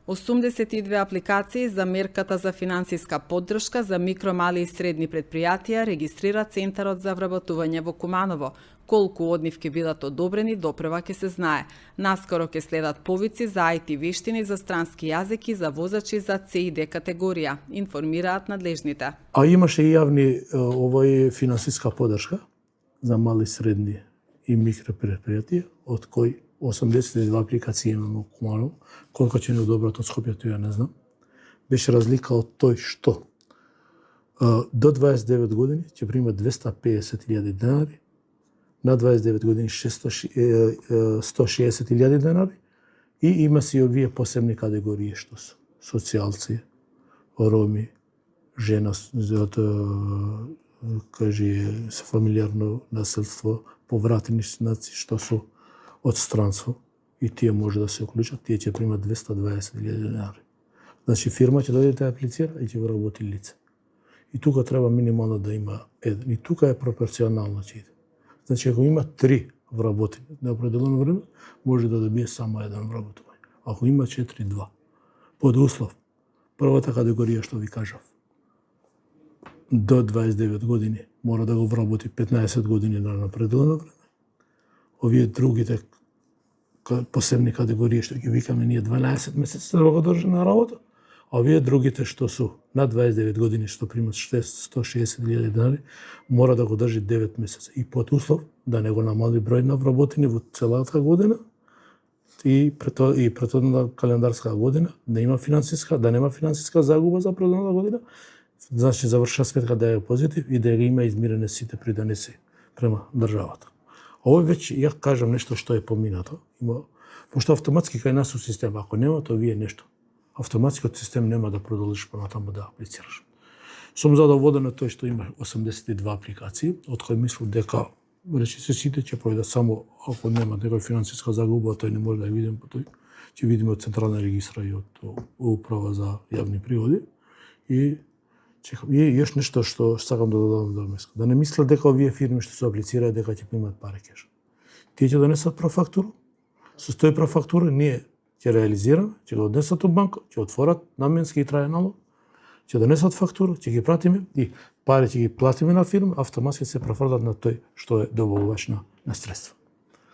82 апликации за мерката за финансиска поддршка за микро, мали и средни предпријатија регистрира Центарот за вработување во Куманово. Колку од нив ќе бидат одобрени, допрева ќе се знае. Наскоро ќе следат повици за IT вештини за странски јазики за возачи за C и D категорија, информираат надлежните. А имаше и јавни финансиска поддршка за мали, средни и микро предпријатија, од кои 82 апликации имаме во Куманово. Колку ќе не одобрат од Скопје, тоа ја не знам. Беше разлика од тој што до 29 години ќе примат 250.000 денари, на 29 години 160.000 денари и има си овие посебни категории што се социјалци, роми, жена со фамилиарно наследство, повратници што се од странство и тие може да се уклучат, тие ќе примат 220.000 денари. Значи фирма ќе дојде да аплицира и ќе го работи лице. И тука треба минимално да има еден. И тука е пропорционално ќе иде. Значи ако има 3 вработени на определено време, може да добие само еден вработување. Ако има 4, 2. Под услов, првата категорија што ви кажав, до 29 години мора да го вработи 15 години на определено време. Овие другите посебни категории што ги викаме ние 12 месеци треба го држи на работа, а овие другите што су на 29 години што примат 160.000 денари, мора да го држи 9 месеца и под услов да не го намали број на вработени во целата година и претhodната календарска година да нема финансиска загуба за претhodната година, значи завршува сметка да е позитив и да ги има измирене сите приданици према државата. Ово веќе ја кажам нешто што е поминато, пошто автоматски кај нас у систем, ако нема тоа вие нешто, автоматски од систем нема да продолжиш понатаму да аплицираш. Сум задоволен од тој што има 82 апликации, од кои мислам дека речиси сите ќе пројдат само ако нема некоја финансиска загуба, тој не може да ја видим, тој ќе видиме од централна регистра и од управа за јавни приходи. И још нешто што сакам да додадам до меска. Да не мислат дека овие фирми што се аплицираат дека ќе примат пари кеш. Тие ќе донесат профактура. Со тој профактура ние ќе реализираме, ќе го однесат у банка, ќе отворат наменски и траен налог, ќе донесат фактура, ќе ги пратиме и пари ќе ги платиме на фирма, автоматски се префрлат на тој што е добавувач на средства.